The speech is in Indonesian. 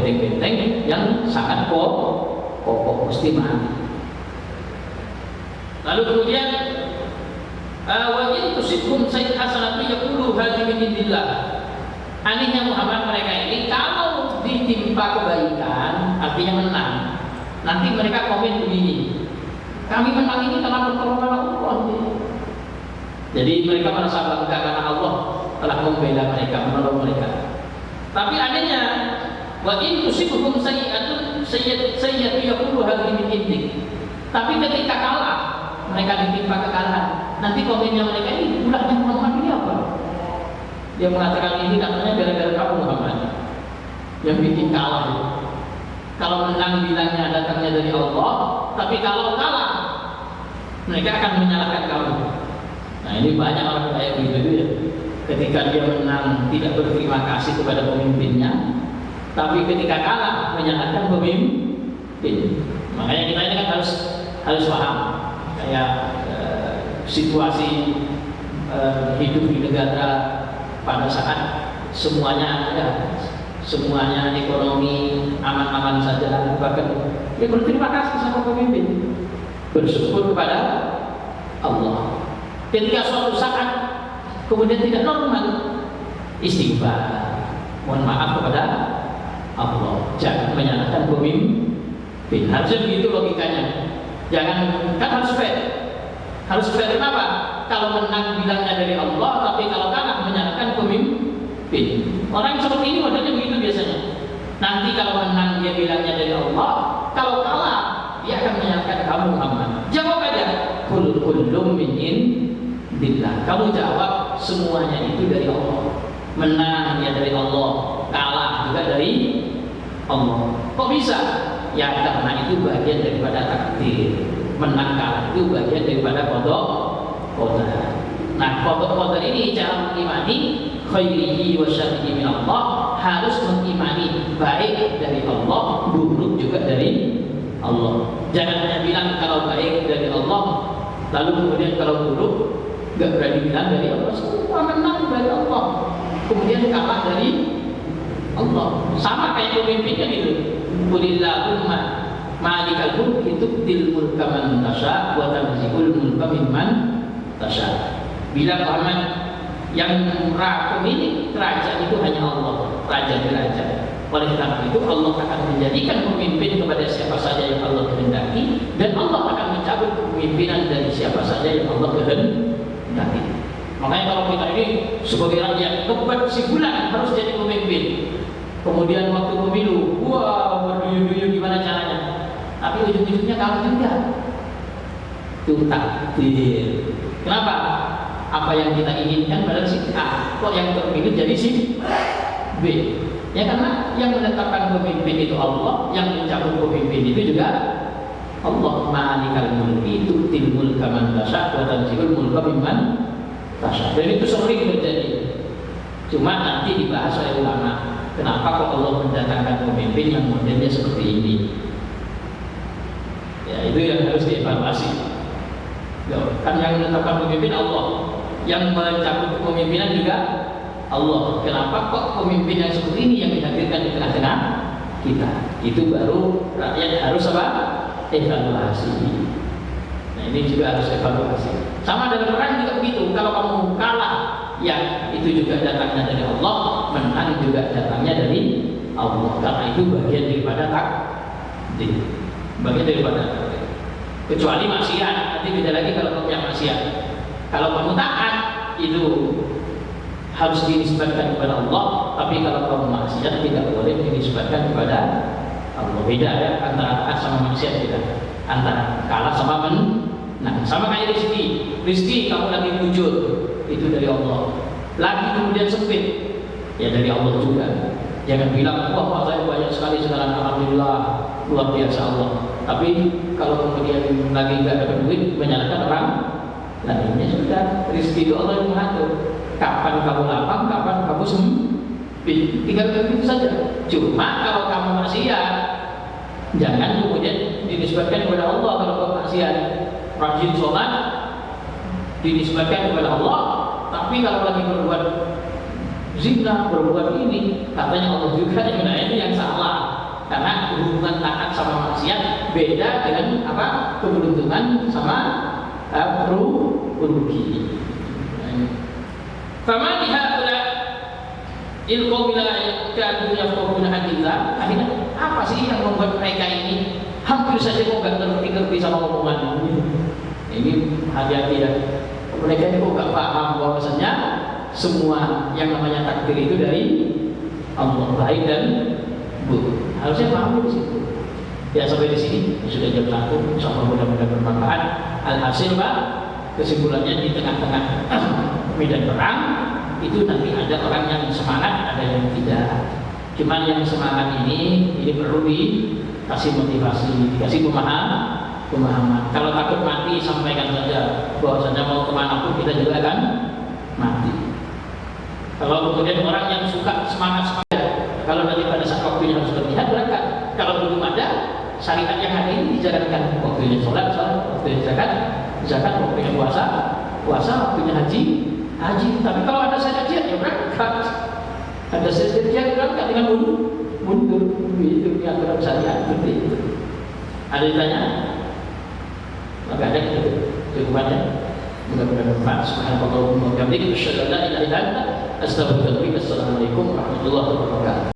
benteng-benteng yang sangat kokoh mesti mati. Lalu kemudian wa in tusibhum sayyi'atun yaqulu hadhihi min indillah. Anehnya Muhammad, mereka ini kalau ditimpa kebaikan artinya menang, nanti mereka komen begini, kami menang ini karena pertolongan Allah. Jadi mereka merasa bangga karena Allah telah membela mereka, menolong mereka. Tapi anehnya, wa in tusibhum sayyi'atun yaqulu hadhihi min indik. Tapi ketika kalah, mereka ditimpa kekalahan, nanti komennya mereka ini, ulahnya Muhammad ini apa? Dia mengatakan ini katanya gara-gara kamu Muhammad yang bikin kalah. Kalau menang bilangnya datangnya dari Allah, tapi kalau kalah mereka akan menyalahkan kamu. Nah ini banyak orang kayak gitu ya. Ketika dia menang tidak berterima kasih kepada pemimpinnya, tapi ketika kalah menyalahkan pemimpin. Makanya kita ini kan harus paham kayak situasi hidup di negara pada saat semuanya ekonomi aman-aman saja, bahkan dia berterima kasih sama pemimpin, bersyukur kepada Allah. Ketika suatu saat kemudian tidak normal, istighfar, mohon maaf kepada Allah, jangan menyalahkan pemimpin. Harusnya begitu logikanya. Jangan, kan harus fair. Harus fair kenapa? Kalau menang bilangnya dari Allah, tapi kalau kalah menyalahkan pemimpin. Orang yang seperti ini modelnya begitu biasanya. Nanti kalau menang dia bilangnya dari Allah, kalau kalah dia akan menyalahkan kamu Muhammad. Jawab aja, kullum min indillah. Kamu jawab semuanya itu dari Allah. Menang ya dari Allah, kalah juga dari Allah. Kok bisa? Ya karena itu bagian daripada takdir. Menang kalah itu bagian daripada qada. Nah, qada ini cara mengimani khairihi wa syarrihi min Allah, harus mengimani baik dari Allah, buruk juga dari Allah. Jangan hanya bilang kalau baik dari Allah, lalu kemudian kalau buruk enggak berani bilang dari Allah. Semua menang dari Allah, kemudian kalah dari Allah. Sama kayak pemimpinnya gitu. Qulillahumma malikal mulki tu'til mulka man tasha wa tanzi'ul mulka mimman tasha. Bila Muhammad yang pemilik kerajaan itu hanya Allah, raja di raja. Oleh karena itu Allah akan menjadikan pemimpin kepada siapa saja yang Allah kehendaki, dan Allah akan mencabut kepemimpinan dari siapa saja yang Allah kehendaki. Makanya kalau kita ini sebagai rakyat kesimpulan harus jadi pemimpin. Kemudian waktu pemilu, wah berduyun-duyun gimana caranya? Tapi ujung-ujungnya kalah juga. Itu takdir. Kenapa? Apa yang kita inginkan pada si A, kok yang terpilih jadi si B? Ya karena yang menetapkan pemimpin itu Allah, yang mencabut pemimpin itu juga Allah. Malikal mulki tu'til mulka man tasha wa tanzi'ul mulka mimman tasha. Dan itu sering terjadi. Cuma nanti dibahas oleh ulama. Kenapa kok Allah mendatangkan pemimpin yang modelnya seperti ini? Ya itu yang harus dievaluasi. Ya, kan yang menetapkan pemimpin Allah, yang mencabut kepemimpinan juga Allah. Kenapa kok pemimpin yang seperti ini yang dihadirkan di tengah-tengah kita? Itu baru rakyat harus apa? Evaluasi. Nah ini juga harus evaluasi. Sama dalam perang juga begitu. Kalau kamu kalah, ya itu juga datangnya dari Allah. Menang juga datangnya dari Allah. Karena itu bagian daripada takdir. Bagian daripada takdir. Kecuali maksiat, nanti beda lagi kalau kamu yang maksiat. Kalau kamu taat, itu harus dinisbatkan kepada Allah. Tapi kalau kamu maksiat tidak boleh dinisbatkan kepada Allah. Beda ya antara taat sama maksiat, beda. Antara kalah sama menang. Sama kayak rezeki kamu lagi wujud, itu dari Allah. Lagi kemudian sempit, ya dari Allah juga. Jangan bilang, wah saya banyak sekali sekarang, alhamdulillah, luar biasa Allah. Tapi kalau kemudian lagi nggak ada duit, menyalahkan orang lainnya. Sudah, rezeki itu Allah yang mengatur. Kapan kamu lapang, kapan kamu sempit, tinggal begitu saja. Cuma kalau kamu maksiat, jangan kemudian dinisbatkan kepada Allah. Kalau kamu maksiat, rajin sholat dinisbatkan kepada Allah, tapi kalau lagi berbuat zina, berbuat ini, katanya Allah juga yang ini yang salah. keberuntungan taat sama maksiat beda dengan apa? Keberuntungan sama rugi. Fama bihaula ilqaw bila kadu yafqahuna haditha. Akhirnya apa sih yang membuat mereka ini hampir saja kok gak ngerti-ngerti sama omongan ini? Hati-hati ya, mereka ini kok gak paham bahwasanya semua yang namanya takdir itu dari Allah, baik dan buruk. Harusnya paham di situ. Ya, sampai di sini sudah jam 1. Insyaallah mudah-mudahan bermanfaat. Alhasil Pak, kesimpulannya di tengah-tengah medan perang itu nanti ada orang yang semangat, ada yang tidak. Cuman yang semangat ini perlu dikasih motivasi, dikasih pemahaman. Kalau takut mati, sampaikan saja bahwasanya mau kemana pun kita juga akan mati. Kalau kemudian orang yang suka semangat, kalau nanti pada saat waktunya harus berjihad, berangkat. Kalau belum ada syariat yang hari ini dijalankan, waktunya sholat, waktunya zakat, waktunya puasa, waktunya haji. Tapi kalau ada saja jihad, ya berangkat. Ada saja jihad, berangkat dengan mundur. Itu aturan syariat seperti itu. Ada ditanya? Maka ada cukupannya. Mudah-mudahan bermanfaat. Subhanallah wa bihamdihi, asyhadu an la ilaha illa anta, astaghfiruka wa atubu ilaik. Assalamualaikum warahmatullahi wabarakatuh.